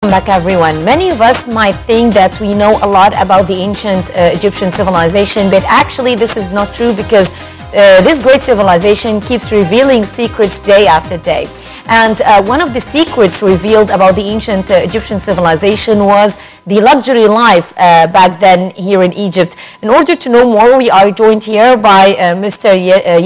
Welcome back, everyone. Many of us might think that we know a lot about the ancient Egyptian civilization, but actually this is not true because this great civilization keeps revealing secrets day after day. And one of the secrets revealed about the ancient Egyptian civilization was the luxury life back then here in Egypt. In order to know more, we are joined here by Mr.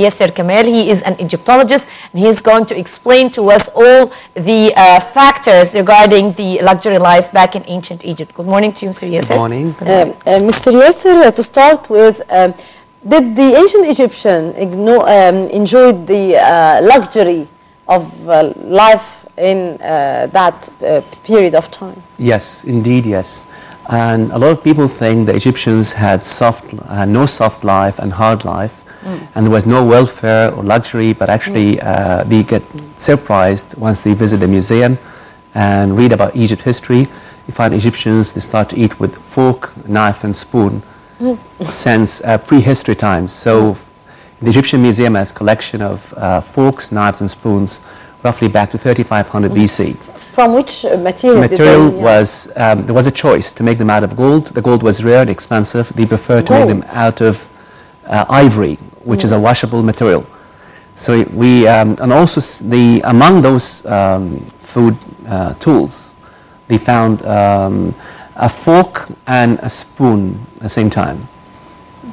Yasser Kamil. He is an Egyptologist, and he is going to explain to us all the factors regarding the luxury life back in ancient Egypt. Good morning to you, Mr. Yasser. Good morning. Mr. Yasser, to start with, did the ancient Egyptian enjoy the luxury of life in that period of time? Yes, indeed, yes. And a lot of people think the Egyptians had no soft life and hard life, and there was no welfare or luxury, but actually they get surprised once they visit the museum and read about Egypt history. You find Egyptians, they start to eat with fork, knife and spoon since prehistory times. So the Egyptian Museum has a collection of forks, knives and spoons roughly back to 3500 BC. From which material? Material was, there was a choice to make them out of gold. The gold was rare and expensive. They preferred to make them out of ivory, which is a washable material. So we, and also among those food tools, they found a fork and a spoon at the same time.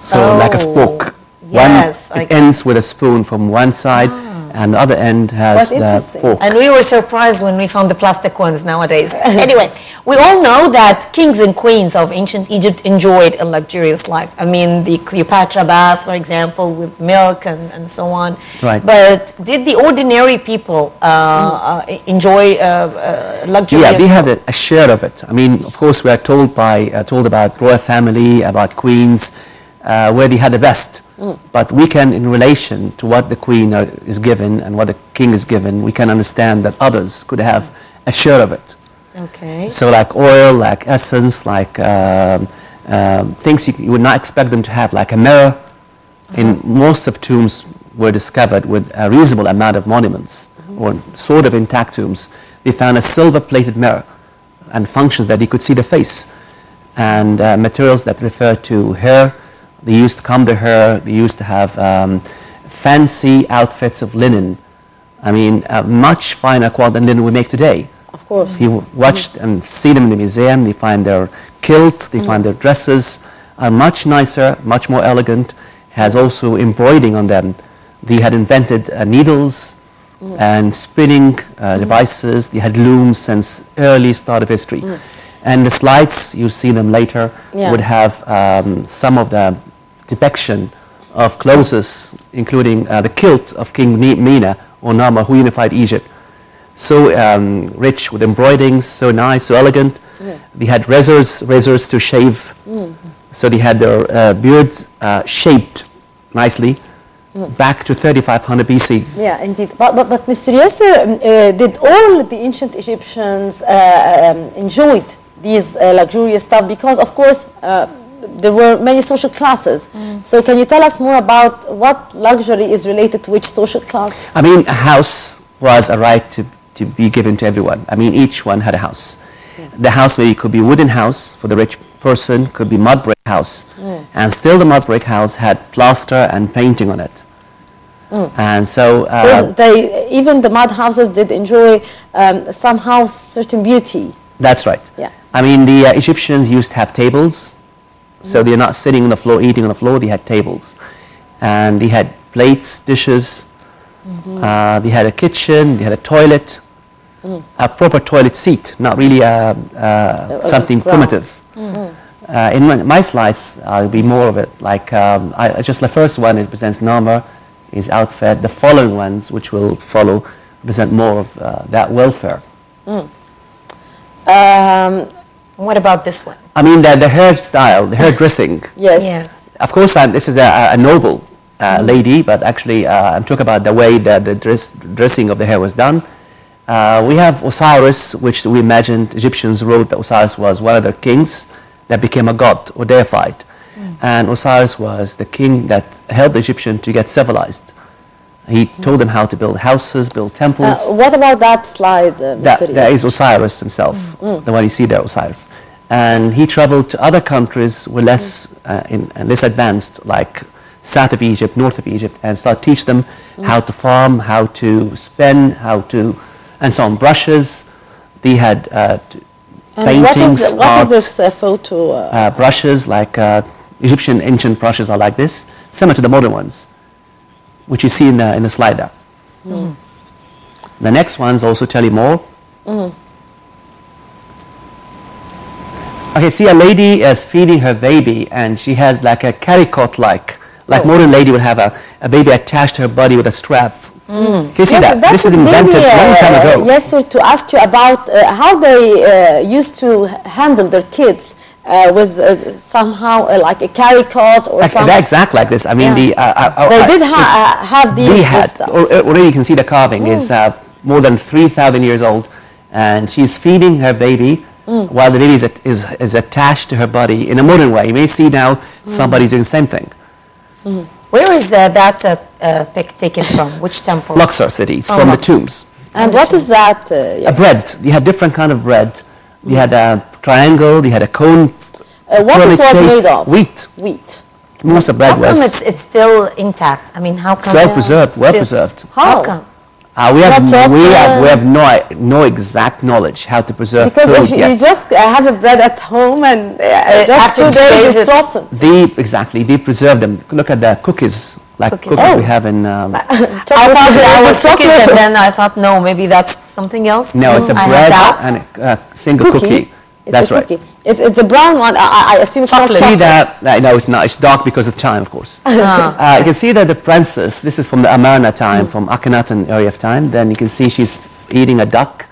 So like a spork. Yes, it ends with a spoon from one side, and the other end has the fork. And we were surprised when we found the plastic ones nowadays. Anyway, we all know that kings and queens of ancient Egypt enjoyed a luxurious life. I mean, the Cleopatra bath, for example, with milk and so on. Right. But did the ordinary people enjoy luxury? Yeah, they had a share of it. I mean, of course, we are told about royal family, about queens, where they had the best. But we can, in relation to what the queen is given and what the king is given, we can understand that others could have a share of it. Okay. So like oil, like essence, like things you would not expect them to have, like a mirror. In most of tombs were discovered with a reasonable amount of monuments or sort of intact tombs. They found a silver-plated mirror and functions that you could see the face, and materials that refer to hair. They used to comb their hair. They used to have fancy outfits of linen. I mean, much finer quality than linen we make today. Of course. If you watched and see them in the museum, they find their kilt, they find their dresses are much nicer, much more elegant, has also embroidering on them. They had invented needles and spinning devices. They had looms since early start of history. And the slides, you'll see them later, would have some of the depiction of clothes, including the kilt of King Mena or Nama, who unified Egypt. So rich with embroiderings, so nice, so elegant. They had razors to shave. So they had their beards shaped nicely back to 3500 BC. Yeah, indeed. But Mr. Yasser, did all the ancient Egyptians enjoyed these luxurious stuff? Because, of course, there were many social classes. So can you tell us more about what luxury is related to which social class? I mean, a house was a right to be given to everyone. I mean, each one had a house. The house maybe could be a wooden house for the rich person, could be mud brick house. And still the mud brick house had plaster and painting on it. And so even the mud houses did enjoy somehow certain beauty. That's right. Yeah. I mean, the Egyptians used to have tables, so they're not sitting on the floor, eating on the floor. They had tables, and they had plates, dishes. They had a kitchen. They had a toilet, a proper toilet seat, not really something primitive. In my slides, I'll be more of it. Like just the first one represents Nama, his outfit. The following ones, which will follow, represent more of that welfare. What about this one? I mean, the hairstyle, the hair dressing. Yes. Of course, this is a noble lady, but actually, I'm talking about the way that the dressing of the hair was done. We have Osiris, which we imagined Egyptians wrote that Osiris was one of their kings that became a god or deified. And Osiris was the king that helped the Egyptian to get civilized. He told them how to build houses, build temples. What about that slide, Mr. That is Osiris himself, the one you see there, Osiris. And he traveled to other countries who were less advanced, like south of Egypt, north of Egypt, and started teach them how to farm, how to spin, and so on. Brushes. They had paintings. What is this photo? Brushes, like Egyptian ancient brushes are like this, similar to the modern ones, which you see in the slide there. The next ones also tell you more. Okay, see, a lady is feeding her baby, and she has like a caricot like modern lady would have a baby attached to her body with a strap. Can you see that? This is invented a long time ago. Yes, sir, to ask you about how they used to handle their kids with somehow like a caricot or something. Exactly like this. I mean, they did have these. We had, already you can see the carving is more than 3,000 years old, and she's feeding her baby while the baby is attached to her body in a modern way. You may see now somebody doing the same thing. Where is that pic taken from? Which temple? Luxor city. It's from the tombs. And what is that? A bread. You had different kind of bread. You had a triangle. You had a cone. What it was made of? Wheat. Wheat. Most of bread was. How come it's still intact? I mean, how come? Well-preserved. Well-preserved. How come? We have no exact knowledge how to preserve food because if yet. you just have a bread at home and just 2 days it's rotten. They preserve them. Look at the cookies, cookies we have in. I thought that was cookies, and then I thought, no, maybe that's something else. No, it's a bread and a single cookie. That's right. Cookie. It's a brown one. I assume it's chocolate. See that? No, it's not. It's dark because of time, of course. You can see that the princess, this is from the Amarna time, from Akhenaten area of time. Then you can see she's eating a duck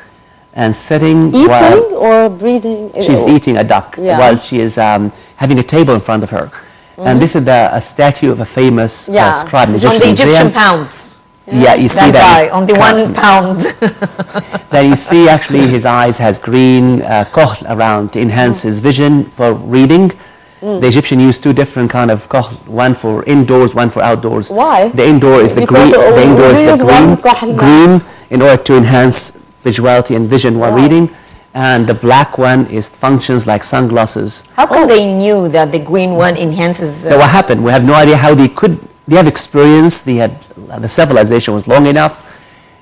and sitting. Eating or breathing? She's eating a duck while she is having a table in front of her. And this is a statue of a famous scribe in the Egyptian Museum. On the Egyptian pounds. Yeah, you see that guy on the 1 pound. Then you see actually his eyes has green kohl around to enhance his vision for reading. The Egyptian used 2 different kind of kohl, one for indoors, one for outdoors. Why? The indoor is the green. The indoor is the green in order to enhance visuality and vision while reading. And the black one is functions like sunglasses. How come they knew that the green one enhances? So what happened? We have no idea how they could. They have experience. They had the civilization was long enough.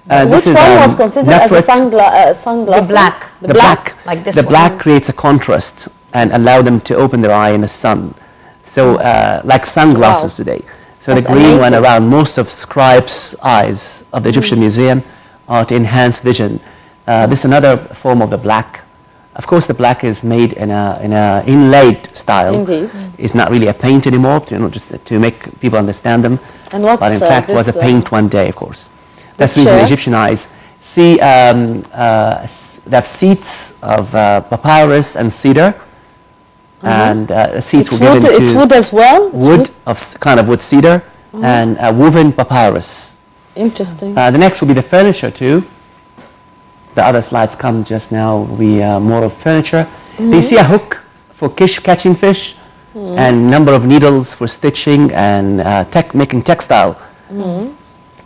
Which one was considered as a sunglass? The black. The black. Like this the one. black creates a contrast and allow them to open their eye in the sun. So like sunglasses today. So That's the green one amazing. around most of scribes' eyes of the Egyptian Museum are to enhance vision. This is another form of the black. Of course, the black is made in a inlaid style. Indeed. It's not really a paint anymore, just to make people understand them. And what's but in fact, was a paint one day, of course. That's the reason the Egyptian eyes. See, they have seats of papyrus and cedar. And seats were given to... It's wood as well? Wood, kind of wood cedar, and woven papyrus. Interesting. The next will be the furniture too. The other slides come just now will be more of furniture. You see a hook for catching fish and number of needles for stitching and making textile.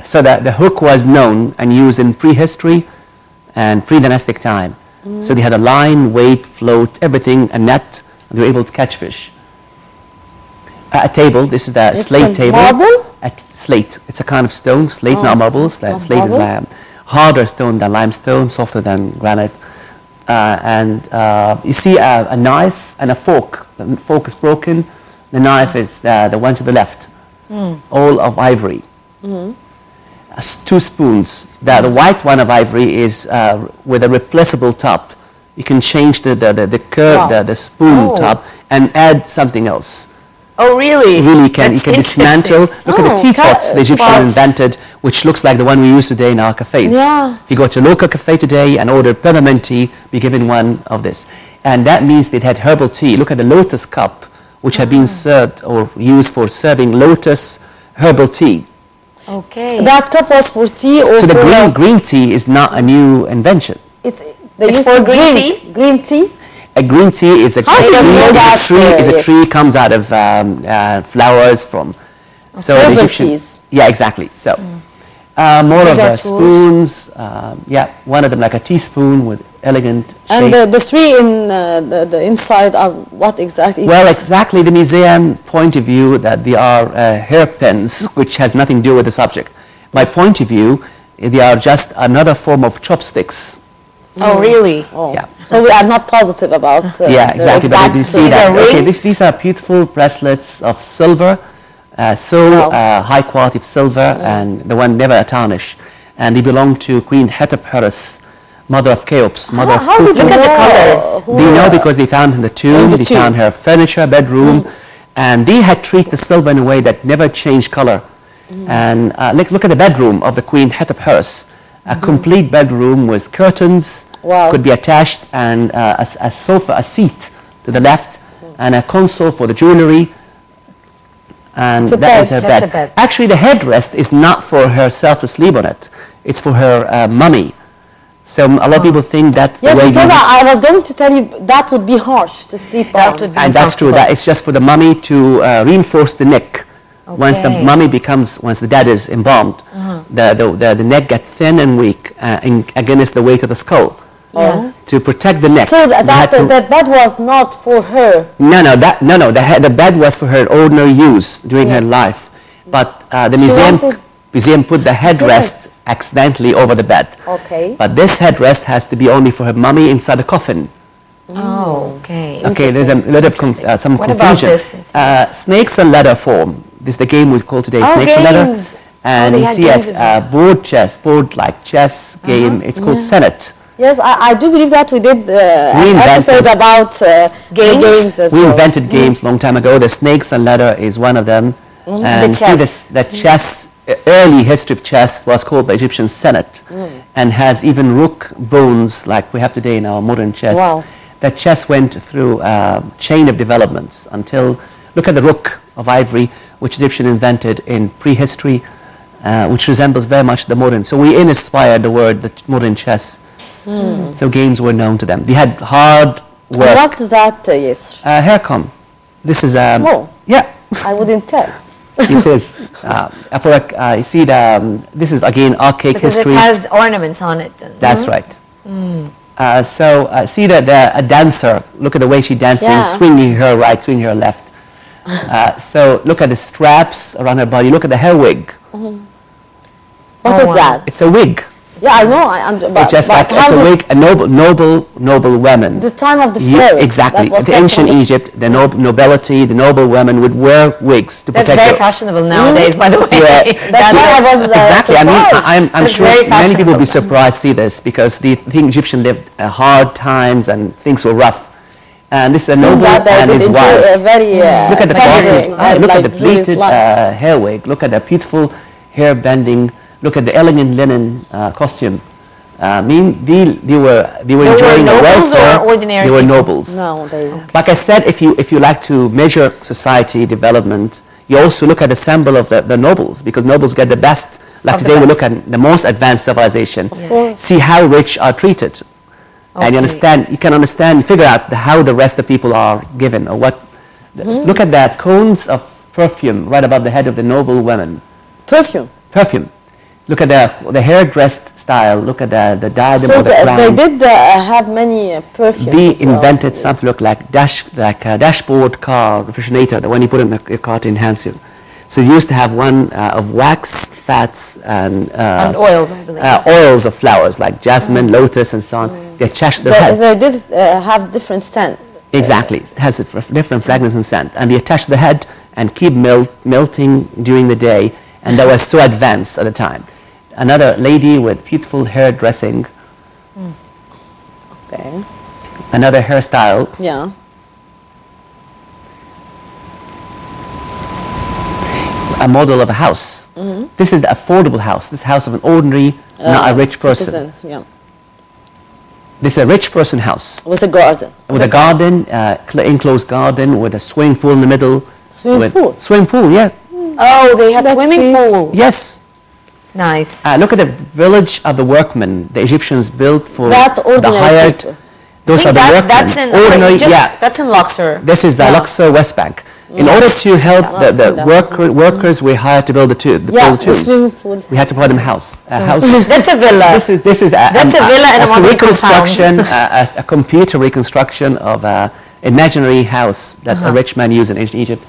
So that the hook was known and used in prehistory and pre-dynastic time. So they had a line, weight, float, everything, a net, and they were able to catch fish. A table, this is the slate table. Marble? A slate, it's a kind of stone, slate, not marble. Slate is harder stone than limestone, softer than granite. You see a knife and a fork. The fork is broken. The knife is the one to the left. All of ivory. 2 spoons. The white one of ivory is with a replaceable top. You can change the curve, the spoon top, and add something else. Oh, really? Really can. You can dismantle. Look at the teapots the Egyptians invented, which looks like the one we use today in our cafes. Yeah. If you go to a local cafe today and order peppermint tea, be given one of this. And that means they had herbal tea. Look at the lotus cup, which had been served or used for serving lotus herbal tea. Okay. That cup was for tea or so for... the green tea is not a new invention. It's for green tea? Green tea? A green tea is a tree comes out of flowers from. So herbal the Egyptian, teas. yeah, exactly. So More These of are the tools? spoons. Yeah, one of them like a teaspoon with elegant shape. And the three in the inside are what exactly? Well, exactly the museum point of view that they are hairpins, which has nothing to do with the subject. My point of view, they are just another form of chopsticks. Oh, really? Oh. Yeah. So we are not positive about Yeah, exactly. But you see These that. are Okay, rings? these are beautiful bracelets of silver, Wow. high quality of silver, and the one never tarnish. And they belong to Queen Hatshepsut, mother of Cheops, mother of How did Khufu. you Look at the know? colors. They know because they found in the tomb, the they tomb. found her furniture, bedroom, and they had treated the silver in a way that never changed color. And look at the bedroom of the Queen Hatshepsut, a complete bedroom with curtains, Wow. could be attached, and a sofa, a seat to the left, and a console for the jewelry. And It's a that bed. is her That's bed. a bed. Actually, the headrest is not for herself to sleep on it. It's for her mummy. So a lot of people think that's Yes, the way because you I was going to tell you that would be harsh to sleep That on. would be and that's true. That it's just for the mummy to reinforce the neck. Once the Okay. mummy becomes, once the dead is embalmed, the neck gets thin and weak against the weight of the skull. Yes. To protect the neck. So they had to- that bed was not for her. No. The bed was for her ordinary use during her life, but the wanted- museum put the headrest accidentally over the bed. Okay. But this headrest has to be only for her mummy inside the coffin. Oh, okay. Okay, there's a lot of some What about confusion. this? Snakes and ladder form. This is the game we call today Oh, snakes and ladder. games. And they you had see games as well. board like chess game. It's called Senate. Yes, I do believe that we did an invented- episode about Games? games as We well. invented games long time ago. The snakes and ladder is one of them. And The see chess. the chess, early history of chess was called by Egyptian Senate and has even rook bones like we have today in our modern chess. Wow. That chess went through a chain of developments until, look at the rook of ivory, which Egyptian invented in prehistory, which resembles very much the modern. So we inspired the word, the modern chess. So games were known to them. They had hard work. What is that, yes? Haircom. This is Oh. yeah. I wouldn't tell. It is. You see this is again archaic Because history. it has ornaments on it. That's right. See a dancer. Look at the way she dances, Yeah. swinging her right, swinging her left. So look at the straps around her body. Look at the hair wig. What Oh, is wow. that? It's a wig. Yeah, I know. It's just like how it's a did wig. A noble woman. the time of the pharaohs? Exactly. that was The kept ancient on the- Egypt, the nobility, the noble women would wear wigs to That's protect very their fashionable nowadays, by the way. Yeah. That's why I was Exactly. I mean, surprised. I'm It's sure very many people will be fashionable. surprised to see this because they think Egyptians lived hard times and things were rough. And this is a Seems noble that they and did his enjoy wife. a very Look at the pleasure body. life, Look at like the Julius pleated life. hair wig. Look at the beautiful hair bending. Look at the elegant linen costume. They were enjoying the nobles welfare. or ordinary They were people? nobles. No, they. Like I said, if you like to measure society development, you also look at the symbol of the nobles because nobles get the best. Like Of the today, we look best. at the most advanced civilization. course. See how rich are treated, and Okay. you can understand, figure out how the rest of people are given or what. Look at that cones of perfume right above the head of the noble women. Perfume. Perfume. Look at the hair dressed style. Look at the diadem So or the crown. they did have many perfumes. They as well. invented something look like a dashboard car refrigerator, the one you put in your car to enhance you. So they used to have one of wax, fats, and And oils, I believe. oils of flowers like jasmine, lotus, and so on. They attached their head. They did have different scent. Exactly. It has a different fragrance and scent. And they attach the head and keep melting during the day. And that was so advanced at the time. Another lady with beautiful hair dressing. Okay. Another hairstyle. Yeah. A model of a house. This is the affordable house. This house of an ordinary, not a rich person. Citizen, yeah. This is a rich person house With a garden. with a garden, enclosed garden with a swimming pool in the middle. Swimming with pool? Swimming pool, yeah. Oh, they have That's swimming sweet. pool. Yes. Nice. Look at the village of the workmen the Egyptians built for That the ordinary hired. people. Those I are think the workmen. that's in ordinary, Egypt. yeah. That's in Luxor. This is the Yeah. Luxor, West Bank. In order to help the workers we hired to build the tubes, we had to provide them a house. That's a villa. This is That's a villa and a reconstruction, a computer reconstruction of an imaginary house that a rich man used in ancient Egypt.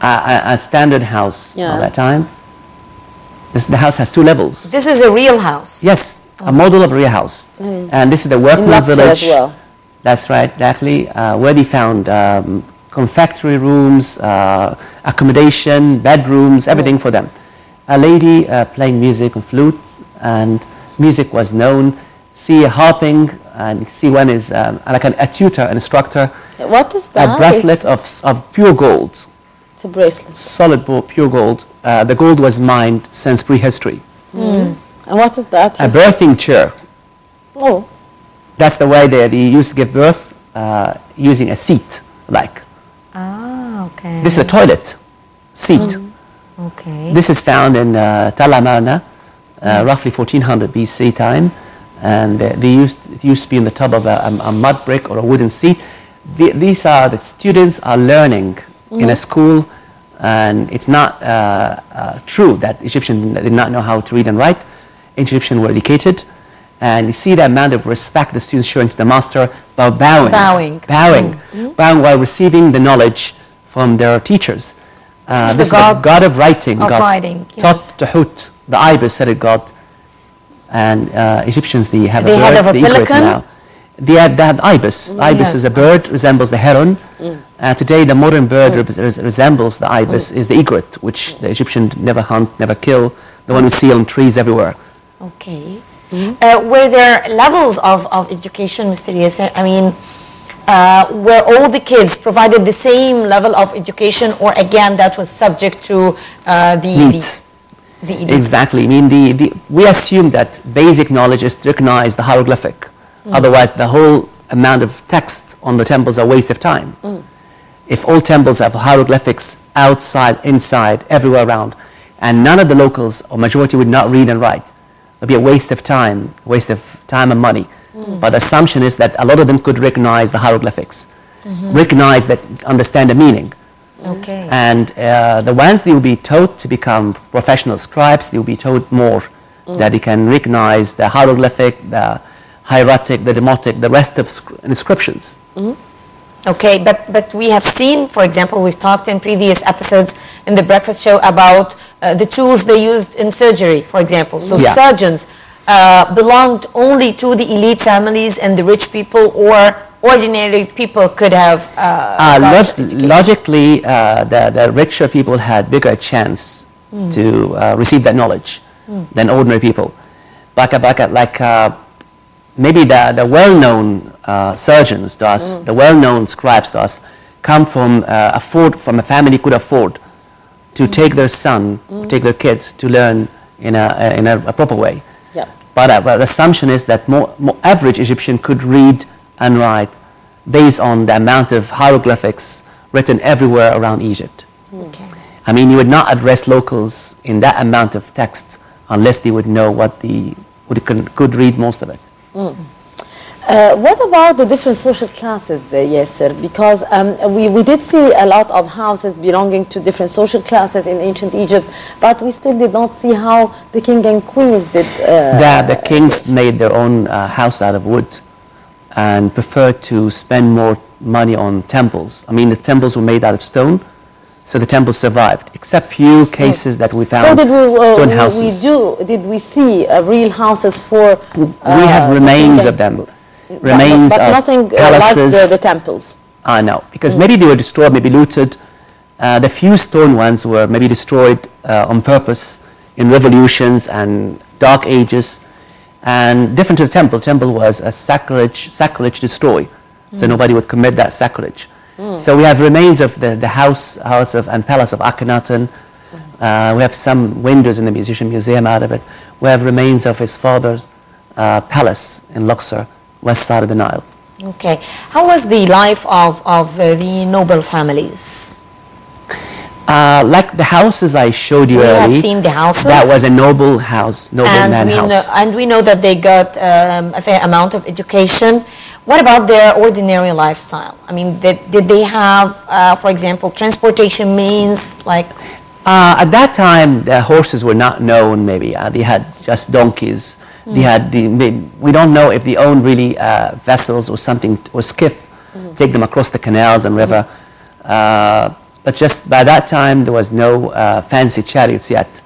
A standard house of that time. The house has 2 levels. This is a real house. Yes, a model of a real house. And this is the workman's village. As well. That's right, exactly. Where they found confectionery rooms, accommodation, bedrooms, everything for them. A lady playing music on flute, and music was known. See harping, and see one is like a tutor, an instructor. What is that? A bracelet of pure gold. It's a bracelet. Solid pure gold. The gold was mined since prehistory. And what is that? A birthing chair. Oh. That's the way they used to give birth using a seat, like. Ah, okay. This is a toilet seat. Okay. This is found in Tal Amarna, roughly 1400 BC time, and it used to be in the top of a mud brick or a wooden seat. These are the students are learning in a school, and it's not true that Egyptians did not know how to read and write. Ancient Egyptians were educated. And you see the amount of respect the students showing to the master by bowing while receiving the knowledge from their teachers. This is the god of writing. Yes. Taught Tuhut, the ibis-headed god. And Egyptians, they have they a bird, have a pelican now. They had ibis. Ibis is a bird, resembles the heron. Today, the modern bird resembles the ibis, is the egret, which the Egyptians never hunt, never kill, the one we see on trees everywhere. Okay. Were there levels of education, Mr. Yasser? I mean, were all the kids provided the same level of education, or again, that was subject to the elite? Exactly. I mean, we assume that basic knowledge is to recognize the hieroglyphic. Otherwise, the whole amount of text on the temples are a waste of time. If all temples have hieroglyphics outside, inside, everywhere around, and none of the locals or majority would not read and write, it would be a waste of time and money. But the assumption is that a lot of them could recognize the hieroglyphics, recognize that, understand the meaning. Okay. And the ones they will be taught to become professional scribes, they will be taught more that they can recognize the hieroglyphic, the hieratic, the demotic, the rest of inscriptions. Okay, but we have seen, for example, we've talked in previous episodes in the breakfast show about the tools they used in surgery, for example. So surgeons belonged only to the elite families and the rich people, or ordinary people could have logically, the richer people had bigger chance to receive that knowledge than ordinary people. Like maybe the well-known surgeons to us, the well-known scribes to us, come from a family could afford to take their son, take their kids to learn in a proper way. But the assumption is that more average Egyptian could read and write based on the amount of hieroglyphics written everywhere around Egypt. Okay. I mean, you would not address locals in that amount of text unless they would know could read most of it. What about the different social classes, Yasser? Because we did see a lot of houses belonging to different social classes in ancient Egypt, but we still did not see how the king and queens did. The kings made their own house out of wood and preferred to spend more money on temples. I mean, the temples were made out of stone, so the temples survived, except few cases that we found stone houses. Did we see real houses for? We have remains of them. Remains but of nothing palaces. like the temples. No, because maybe they were destroyed, maybe looted. The few stone ones were maybe destroyed on purpose in revolutions and dark ages. And different to the temple. Temple was a sacrilege destroy, so nobody would commit that sacrilege. So we have remains of the house and palace of Akhenaten. We have some windows in the museum out of it. We have remains of his father's palace in Luxor, west side of the Nile. Okay. How was the life of the noble families? Like the houses I showed you earlier. We have seen the houses. That was a noble house, nobleman house. And we know that they got a fair amount of education. What about their ordinary lifestyle? I mean, did they have, for example, transportation means like? At that time, the horses were not known. Maybe they had just donkeys. They had we don't know if they owned really vessels or something or skiff, take them across the canals and river. But just by that time, there was no fancy chariots yet.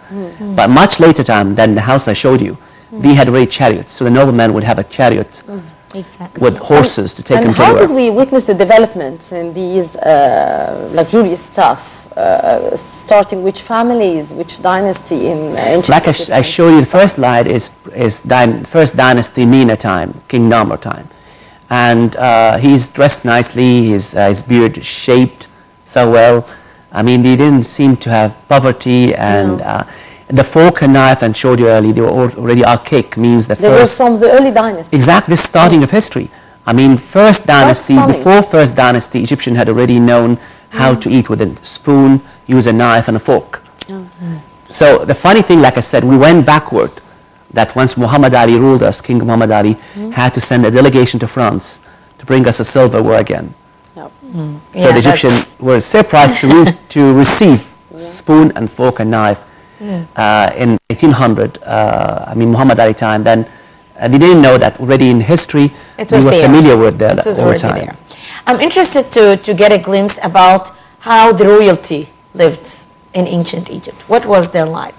But much later time than the house I showed you, they had already chariots. So the nobleman would have a chariot with horses to take them to how did we witness the developments in these luxurious stuff? Starting which families, which dynasty in ancient Like I showed you, the first slide is first dynasty, Mina time, King Namr time. And he's dressed nicely, his beard shaped so well. I mean, they didn't seem to have poverty, and the fork and knife I showed you earlier, they were already archaic, means the they first... were from the early dynasty. Exactly, the starting of history. I mean, first dynasty, before first dynasty, Egyptian had already known how to eat with a spoon, use a knife and a fork. So the funny thing, like I said, we went backward. That once Muhammad Ali ruled us, King Muhammad Ali had to send a delegation to France to bring us a silverware again. So the Egyptians were surprised to receive spoon and fork and knife in 1800. I mean, Muhammad Ali time. Then they didn't know that already in history. We were familiar with that all the time. There. I'm interested to get a glimpse about how the royalty lived in ancient Egypt. What was their life?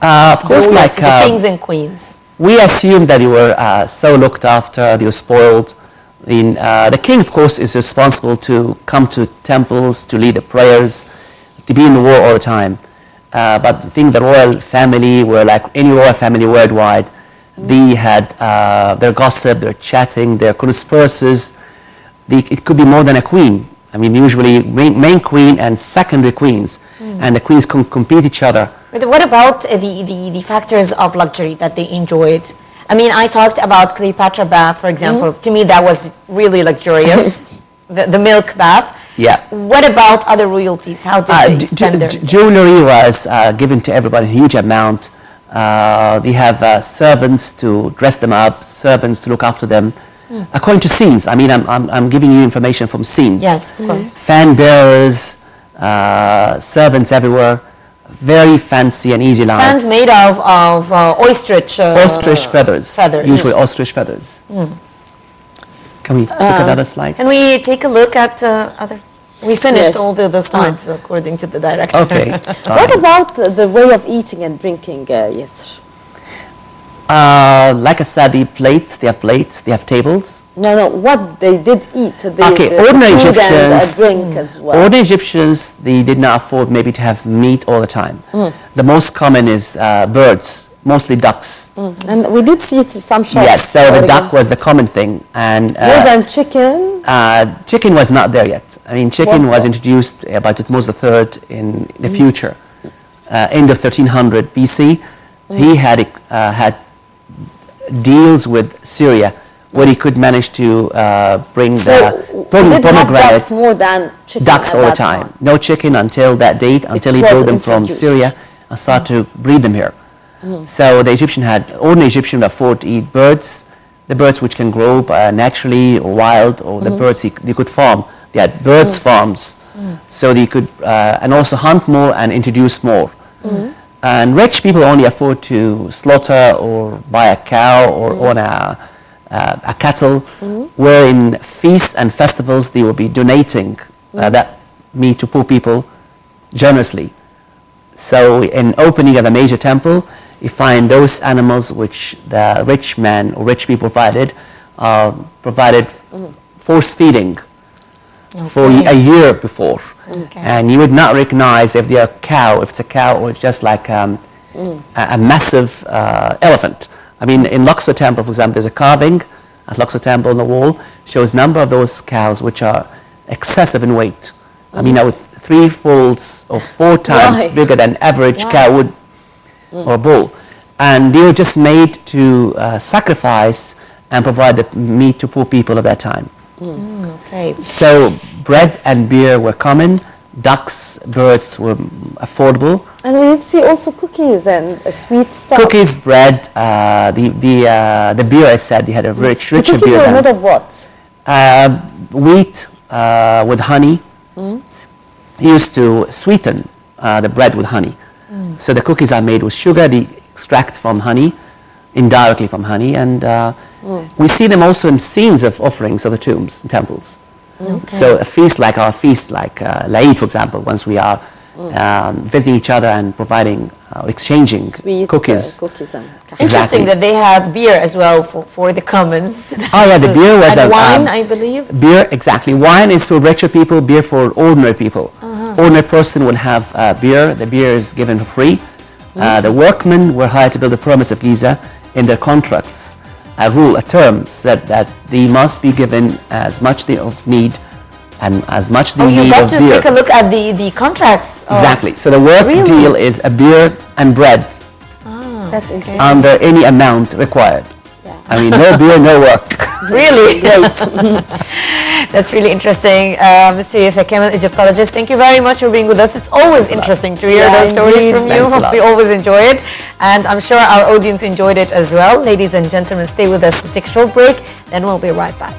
Of course, like the kings and queens. We assumed that they were so looked after, they were spoiled. The king, of course, is responsible to come to temples, to lead the prayers, to be in the war all the time. But I think the royal family were like any royal family worldwide. They had their gossip, their chatting, their conspiracies. It could be more than a queen. I mean, usually main queen and secondary queens, and the queens compete each other. But what about the factors of luxury that they enjoyed? I mean, I talked about Cleopatra bath, for example. To me, that was really luxurious, the milk bath. Yeah. What about other royalties? How did they spend their jewelry was given to everybody in a huge amount. They have servants to dress them up, servants to look after them. According to scenes, I mean, I'm giving you information from scenes. Yes, of course. Fan bearers, servants everywhere, very fancy and easy life. Fans made of ostrich feathers. Usually ostrich feathers. Can we take another slide? Can we take a look at other? We finished all the slides according to the director. Okay. What about the way of eating and drinking, Yasser? Like I said, they have tables. No, what they did eat. Ordinary Egyptians, and drink as well. Ordinary Egyptians, they did not afford maybe to have meat all the time. The most common is birds, mostly ducks. And we did see some shops. Yes, so the duck was the common thing. And more than chicken? Chicken was not there yet. I mean, chicken was introduced by Thutmose III in the future. End of 1300 BC, he had deals with Syria, where he could manage to bring the pomegranate. Ducks more than chicken. Ducks all the time. No chicken until that date, until he brought them from Syria and started to breed them here. So the ordinary Egyptian afford to eat birds, the birds which can grow naturally or wild, or the birds they could farm. They had birds farms, so they could, and also hunt more and introduce more. And rich people only afford to slaughter or buy a cow or own a cattle, where in feasts and festivals they will be donating that meat to poor people generously. So in opening of a major temple, you find those animals which the rich man or rich people provided force feeding for a year before. And you would not recognize if they're if it's a cow or just like a massive elephant. I mean, in Luxor Temple, for example, there's a carving at Luxor Temple on the wall, shows number of those cows which are excessive in weight. I mean, with 3 folds or 4 times bigger than average cow would or bull. And they were just made to sacrifice and provide the meat to poor people at that time. So bread and beer were common, ducks, birds were affordable. And we did see also cookies and sweet stuff. Cookies, bread, the beer, I said, they had a richer beer. The cookies were made of what? Wheat with honey. Used to sweeten the bread with honey. So the cookies are made with sugar, they extract from honey, indirectly from honey, and we see them also in scenes of offerings of the tombs and temples. So a feast like our feast, like Eid, for example, once we are visiting each other and providing, exchanging Sweet cookies. cookies and Interesting that they had beer as well for the commons. Oh yeah, the beer was and wine, I believe. Beer, exactly. Wine is for richer people, beer for ordinary people. Ordinary person will have beer. The beer is given for free. The workmen were hired to build the pyramids of Giza. In their contracts, a rule, a terms that they must be given as much they need and as much they you need got of to beer. take a look at the contracts. Exactly. So the work Really? deal is a beer and bread that's interesting. under any amount required. I mean, no beer, no work. Really? Great. That's really interesting. Mr. Yasser Kamil, Egyptologist, thank you very much for being with us. It's always interesting to hear those stories indeed. from you. Thanks a Hope lot. we always enjoy it. And I'm sure our audience enjoyed it as well. Ladies and gentlemen, stay with us to take a short break, then we'll be right back.